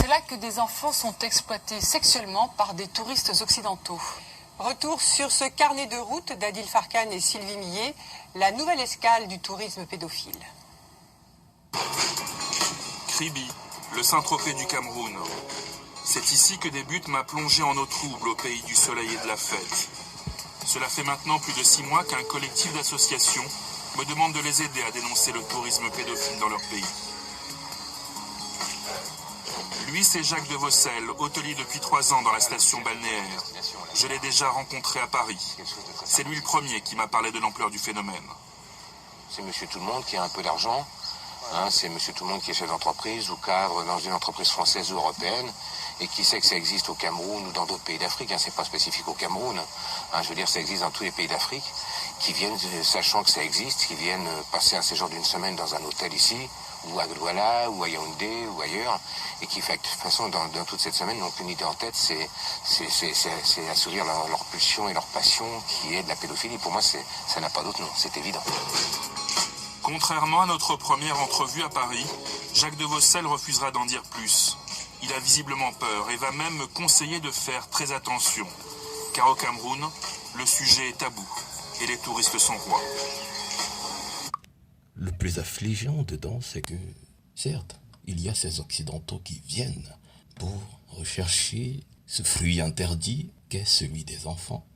C'est là que des enfants sont exploités sexuellement par des touristes occidentaux. Retour sur ce carnet de route d'Adil Farkan et Sylvie Millet, la nouvelle escale du tourisme pédophile. Kribi, le Saint-Tropez du Cameroun. C'est ici que débute ma plongée en eau trouble au pays du soleil et de la fête. Cela fait maintenant plus de 6 mois qu'un collectif d'associations me demande de les aider à dénoncer le tourisme pédophile dans leur pays. Lui, c'est Jacques de Vossel, hôtelier depuis 3 ans dans la station balnéaire. Je l'ai déjà rencontré à Paris. C'est lui le premier qui m'a parlé de l'ampleur du phénomène. C'est monsieur tout le monde qui a un peu d'argent. C'est monsieur tout le monde qui est chef d'entreprise ou cadre dans une entreprise française ou européenne et qui sait que ça existe au Cameroun ou dans d'autres pays d'Afrique. C'est pas spécifique au Cameroun. Je veux dire, ça existe dans tous les pays d'Afrique qui viennent, sachant que ça existe, qui viennent passer un séjour d'1 semaine dans un hôtel ici, ou à Douala, ou à Yaoundé, ou ailleurs, et qui fait de toute façon, dans toute cette semaine, n'ont qu'une idée en tête, c'est assouvir leur pulsion et leur passion, qui est de la pédophilie. Pour moi, ça n'a pas d'autre nom, c'est évident. Contrairement à notre première entrevue à Paris, Jacques de Vossel refusera d'en dire plus. Il a visiblement peur et va même me conseiller de faire très attention. Car au Cameroun, le sujet est tabou et les touristes sont rois. Le plus affligeant dedans, c'est que, certes, il y a ces Occidentaux qui viennent pour rechercher ce fruit interdit qu'est celui des enfants.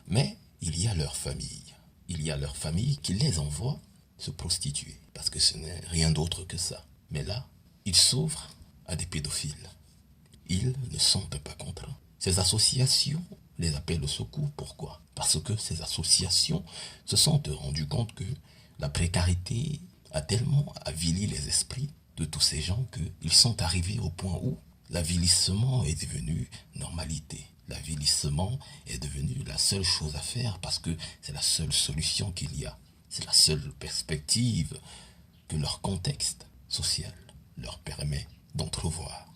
Mais il y a leur famille. Il y a leur famille qui les envoie se prostituer, parce que ce n'est rien d'autre que ça. Mais là, ils s'ouvrent à des pédophiles. Ils ne sont pas contraints. Ces associations les appellent au secours. Pourquoi? Parce que ces associations se sont rendues compte que la précarité a tellement avili les esprits de tous ces gens qu'ils sont arrivés au point où l'avilissement est devenu normalité. L'avilissement est devenu la seule chose à faire parce que c'est la seule solution qu'il y a. C'est la seule perspective que leur contexte social leur permet d'entrevoir.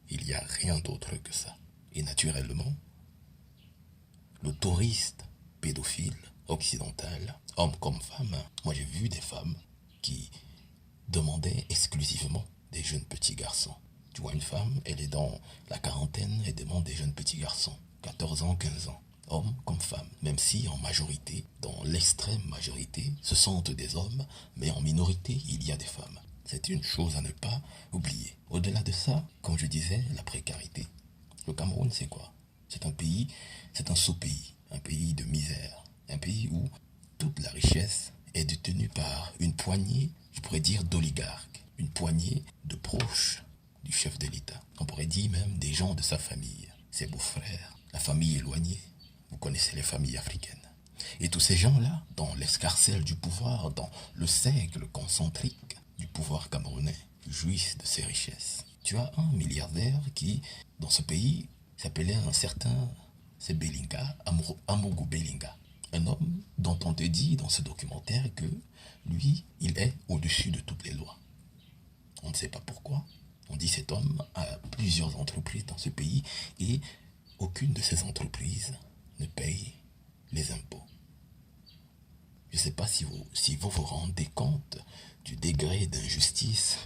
Il n'y a rien d'autre que ça. Et naturellement, le touriste pédophile occidental, homme comme femme, moi j'ai vu des femmes qui demandaient exclusivement des jeunes petits garçons. Tu vois une femme, elle est dans la quarantaine, elle demande des jeunes petits garçons, 14 ans, 15 ans. Hommes comme femmes, même si en majorité, dans l'extrême majorité, ce sont des hommes, mais en minorité, il y a des femmes. C'est une chose à ne pas oublier. Au-delà de ça, comme je disais, la précarité. Le Cameroun, c'est quoi? C'est un pays, c'est un sous-pays, un pays de misère, un pays où toute la richesse est détenue par une poignée, je pourrais dire, d'oligarques, une poignée de proches du chef de l'État. On pourrait dire même des gens de sa famille, ses beaux-frères, la famille éloignée. Vous connaissez les familles africaines. Et tous ces gens-là, dans l'escarcelle du pouvoir, dans le cercle concentrique du pouvoir camerounais, jouissent de ces richesses. Tu as un milliardaire qui, dans ce pays, s'appelait un certain Belinga, Amougou Belinga. Un homme dont on te dit dans ce documentaire que lui, il est au-dessus de toutes les lois. On ne sait pas pourquoi. On dit cet homme a plusieurs entreprises dans ce pays et aucune de ces entreprises ne paye les impôts. Je ne sais pas si vous vous rendez compte du degré d'injustice.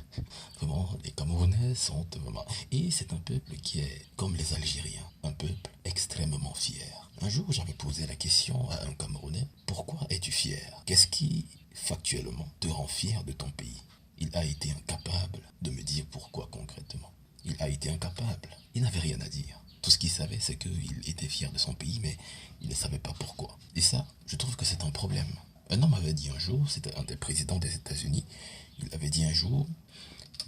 Vraiment, les Camerounais sont vraiment... Et c'est un peuple qui est comme les Algériens, un peuple extrêmement fier. Un jour, j'avais posé la question à un Camerounais, pourquoi es-tu fier? Qu'est-ce qui, factuellement, te rend fier de ton pays? Il a été incapable de me dire pourquoi concrètement. Il a été incapable. Il n'avait rien à dire. Tout ce qu'il savait, c'est qu'il était fier de son pays, mais il ne savait pas pourquoi. Et ça, je trouve que c'est un problème. Un homme avait dit un jour, c'était un des présidents des États-Unis, il avait dit un jour,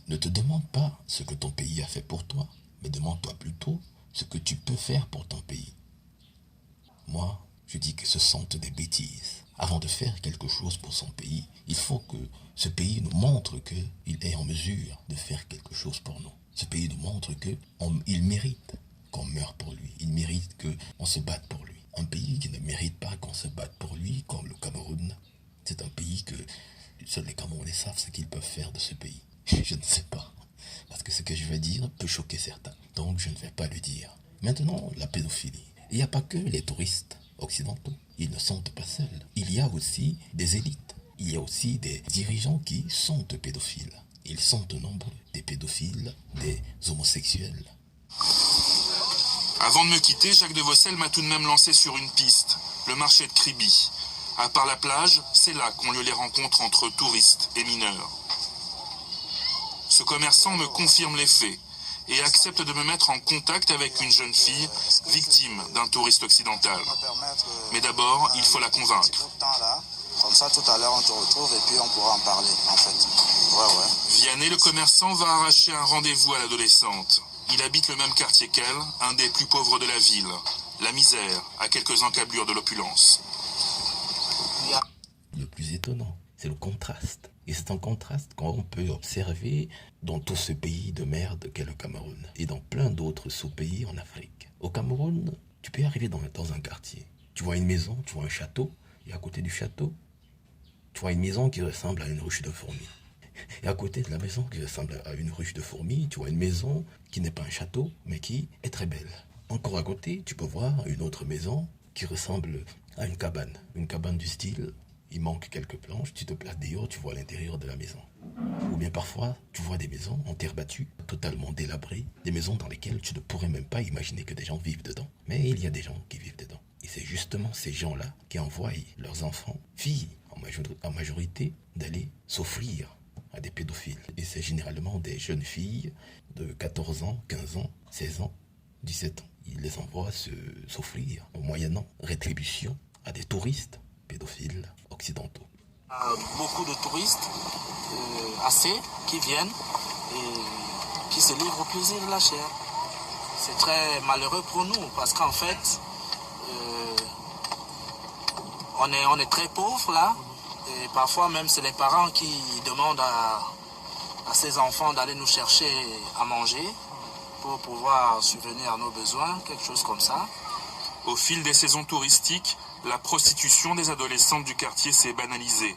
ne te demande pas ce que ton pays a fait pour toi, mais demande-toi plutôt ce que tu peux faire pour ton pays. Moi, je dis que ce sont des bêtises. Avant de faire quelque chose pour son pays, il faut que ce pays nous montre qu'il est en mesure de faire quelque chose pour nous. Ce pays nous montre qu'il mérite qu'on meure pour lui. Il mérite qu'on se batte pour lui. Un pays qui ne mérite pas qu'on se batte pour lui, comme le Cameroun, c'est un pays que seuls les Camerounais savent ce qu'ils peuvent faire de ce pays. Je ne sais pas. Parce que ce que je vais dire peut choquer certains. Donc je ne vais pas le dire. Maintenant, la pédophilie. Il n'y a pas que les touristes occidentaux. Ils ne sont pas seuls. Il y a aussi des élites. Il y a aussi des dirigeants qui sont pédophiles. Ils sont de nombreux, des pédophiles, des homosexuels. Avant de me quitter, Jacques de Vossel m'a tout de même lancé sur une piste, le marché de Kribi. À part la plage, c'est là qu'ont lieu les rencontres entre touristes et mineurs. Ce commerçant me confirme les faits et accepte de me mettre en contact avec une jeune fille victime d'un touriste occidental. Mais d'abord, il faut la convaincre. Comme ça, tout à l'heure, on te retrouve et puis on pourra en parler, en fait. Ouais. Vianney, le commerçant, va arracher un rendez-vous à l'adolescente. Il habite le même quartier qu'elle, un des plus pauvres de la ville. La misère, à quelques encablures de l'opulence. Le plus étonnant, c'est le contraste. Et c'est un contraste qu'on peut observer dans tout ce pays de merde qu'est le Cameroun. Et dans plein d'autres sous-pays en Afrique. Au Cameroun, tu peux arriver dans un quartier. Tu vois une maison, tu vois un château. Et à côté du château, tu vois une maison qui ressemble à une ruche de fourmis. Et à côté de la maison qui ressemble à une ruche de fourmis, tu vois une maison qui n'est pas un château, mais qui est très belle. Encore à côté, tu peux voir une autre maison qui ressemble à une cabane du style, il manque quelques planches, tu te places dehors, tu vois l'intérieur de la maison. Ou bien parfois, tu vois des maisons en terre battue, totalement délabrées, des maisons dans lesquelles tu ne pourrais même pas imaginer que des gens vivent dedans. Mais il y a des gens qui vivent dedans. Et c'est justement ces gens-là qui envoient leurs enfants, filles en majorité, d'aller s'offrir à des pédophiles. Et c'est généralement des jeunes filles de 14 ans, 15 ans, 16 ans, 17 ans. Ils les envoient s'offrir, en moyennant rétribution, à des touristes pédophiles occidentaux. Beaucoup de touristes, assez, qui viennent et qui se livrent au plaisir de la chair. C'est très malheureux pour nous parce qu'en fait, on est très pauvres là. Et parfois même c'est les parents qui demandent à ces enfants d'aller nous chercher à manger pour pouvoir subvenir à nos besoins, quelque chose comme ça. Au fil des saisons touristiques, la prostitution des adolescentes du quartier s'est banalisée.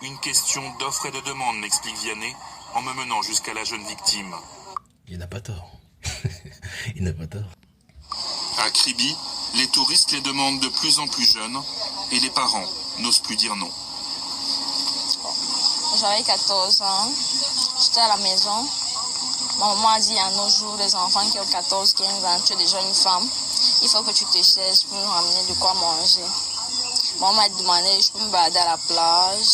Une question d'offre et de demande, m'explique Vianney, en me menant jusqu'à la jeune victime. Il n'a pas tort. Il n'a pas tort. À Kribi, les touristes les demandent de plus en plus jeunes et les parents n'osent plus dire non. J'avais 14 ans, j'étais à la maison. Ma maman a dit à nos jours, les enfants qui ont 14, 15 ans, tu es déjà une femme, il faut que tu te cherches pour nous ramener de quoi manger. Maman m'a demandé, je peux me balader à la plage.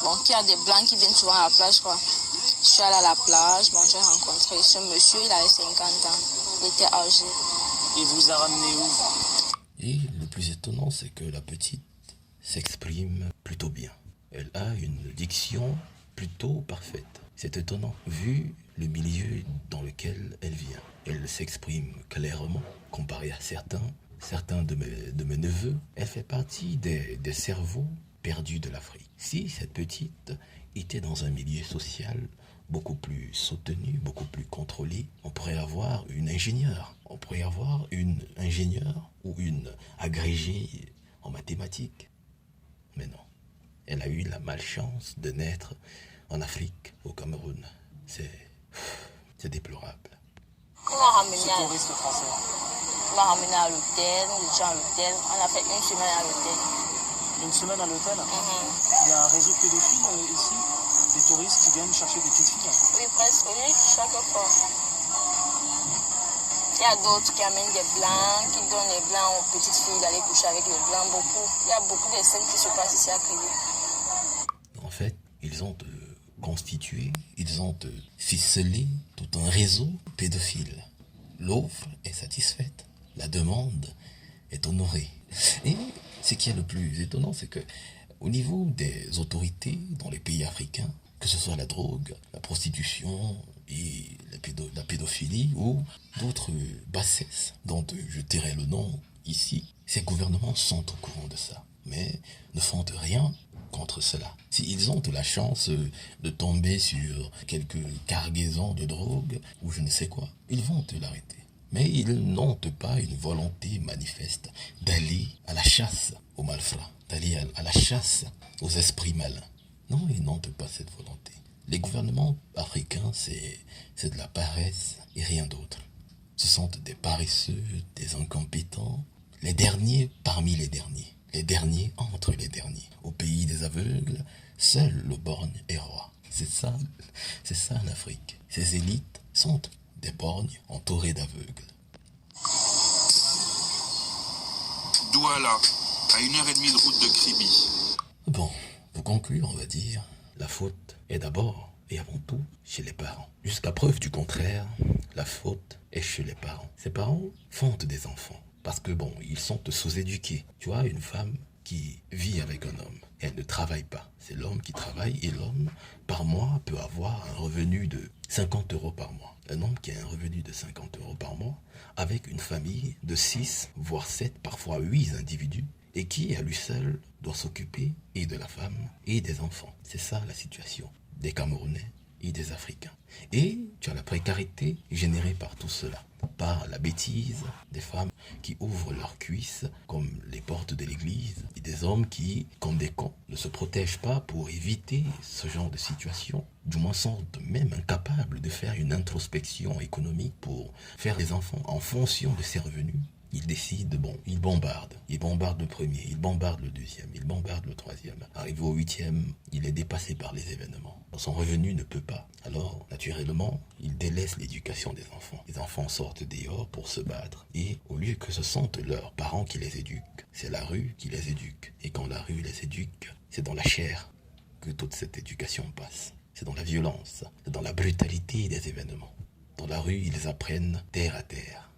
Bon, il y a des blancs qui viennent souvent à la plage, quoi. Je suis allée à la plage, bon, j'ai rencontré ce monsieur, il avait 50 ans, il était âgé. Il vous a ramené où? Et le plus étonnant, c'est que la petite s'exprime plutôt bien. Elle a une diction plutôt parfaite. C'est étonnant, vu le milieu dans lequel elle vient. Elle s'exprime clairement, comparé à certains de mes neveux. Elle fait partie des cerveaux perdus de l'Afrique. Si cette petite était dans un milieu social beaucoup plus soutenu, beaucoup plus contrôlé, on pourrait avoir une ingénieure. On pourrait avoir une ingénieure ou une agrégée en mathématiques. Mais non. Elle a eu la malchance de naître en Afrique, au Cameroun. C'est déplorable. On m'a ramené Touriste français. à l'hôtel, j'étais à l'hôtel. On a fait une semaine à l'hôtel. Une semaine à l'hôtel? Il y a un réseau pédophile ici? Des touristes qui viennent chercher des petites filles? Oui, presque, oui, chaque fois. Il y a d'autres qui amènent des blancs, qui donnent les blancs aux petites filles d'aller coucher avec les blancs, beaucoup. Il y a beaucoup de scènes qui se passent ici à Kribi. En fait, ils ont constitué, ils ont ficelé tout un réseau pédophile. L'offre est satisfaite, la demande est honorée. Et ce qui est le plus étonnant, c'est que au niveau des autorités dans les pays africains, que ce soit la drogue, la prostitution et la pédophilie ou d'autres bassesses dont je tairai le nom ici, ces gouvernements sont au courant de ça, mais ne font rien contre cela. S'ils ont la chance de tomber sur quelques cargaisons de drogue ou je ne sais quoi, ils vont l'arrêter. Mais ils n'ont pas une volonté manifeste d'aller à la chasse aux malfrats, d'aller à la chasse aux esprits malins. Non, ils n'ont pas cette volonté. Les gouvernements africains, c'est de la paresse et rien d'autre. Ce sont des paresseux, des incompétents, les derniers parmi les derniers entre les derniers. Au pays des aveugles, seul le borgne est roi. C'est ça l'Afrique. Ces élites sont des borgnes entourées d'aveugles. Douala, à 1h30 de route de Kribi. Bon, pour conclure, on va dire, la faute est d'abord et avant tout chez les parents. Jusqu'à preuve du contraire, la faute est chez les parents. Ces parents fondent des enfants parce que bon, ils sont sous-éduqués. Tu vois, une femme qui vit avec un homme, elle ne travaille pas. C'est l'homme qui travaille et l'homme, par mois, peut avoir un revenu de 50 € par mois. Un homme qui a un revenu de 50 € par mois avec une famille de 6, voire 7, parfois 8 individus et qui, à lui seul, doit s'occuper et de la femme et des enfants. C'est ça la situation des Camerounais et des Africains. Et tu as la précarité générée par tout cela, par la bêtise des femmes qui ouvrent leurs cuisses comme les portes de l'église et des hommes qui, comme des cons, ne se protègent pas pour éviter ce genre de situation, du moins sont même incapables de faire une introspection économique pour faire des enfants en fonction de ses revenus. Il décide, bon, il bombarde le premier, il bombarde le deuxième, il bombarde le troisième. Arrivé au 8e, il est dépassé par les événements. Son revenu ne peut pas. Alors, naturellement, il délaisse l'éducation des enfants. Les enfants sortent dehors pour se battre. Et au lieu que ce sont leurs parents qui les éduquent, c'est la rue qui les éduque. Et quand la rue les éduque, c'est dans la chair que toute cette éducation passe. C'est dans la violence, c'est dans la brutalité des événements. Dans la rue, ils apprennent terre à terre.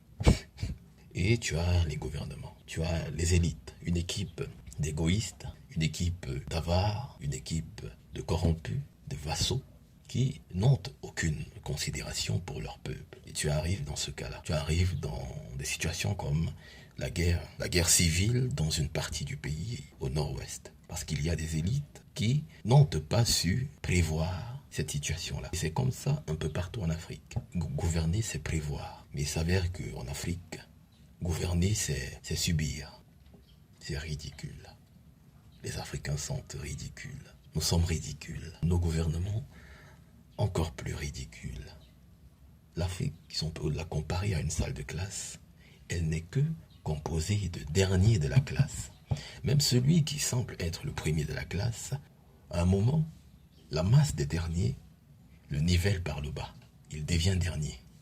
Et tu as les gouvernements, tu as les élites, une équipe d'égoïstes, une équipe d'avares, une équipe de corrompus, de vassaux, qui n'ont aucune considération pour leur peuple. Et tu arrives dans ce cas-là. Tu arrives dans des situations comme la guerre civile dans une partie du pays au nord-ouest. Parce qu'il y a des élites qui n'ont pas su prévoir cette situation-là. Et c'est comme ça un peu partout en Afrique. Gouverner, c'est prévoir. Mais il s'avère qu'en Afrique, gouverner, c'est subir. C'est ridicule. Les Africains sont ridicules. Nous sommes ridicules. Nos gouvernements, encore plus ridicules. L'Afrique, si on peut la comparer à une salle de classe, elle n'est que composée de derniers de la classe. Même celui qui semble être le premier de la classe, à un moment, la masse des derniers le nivelle par le bas. Il devient dernier.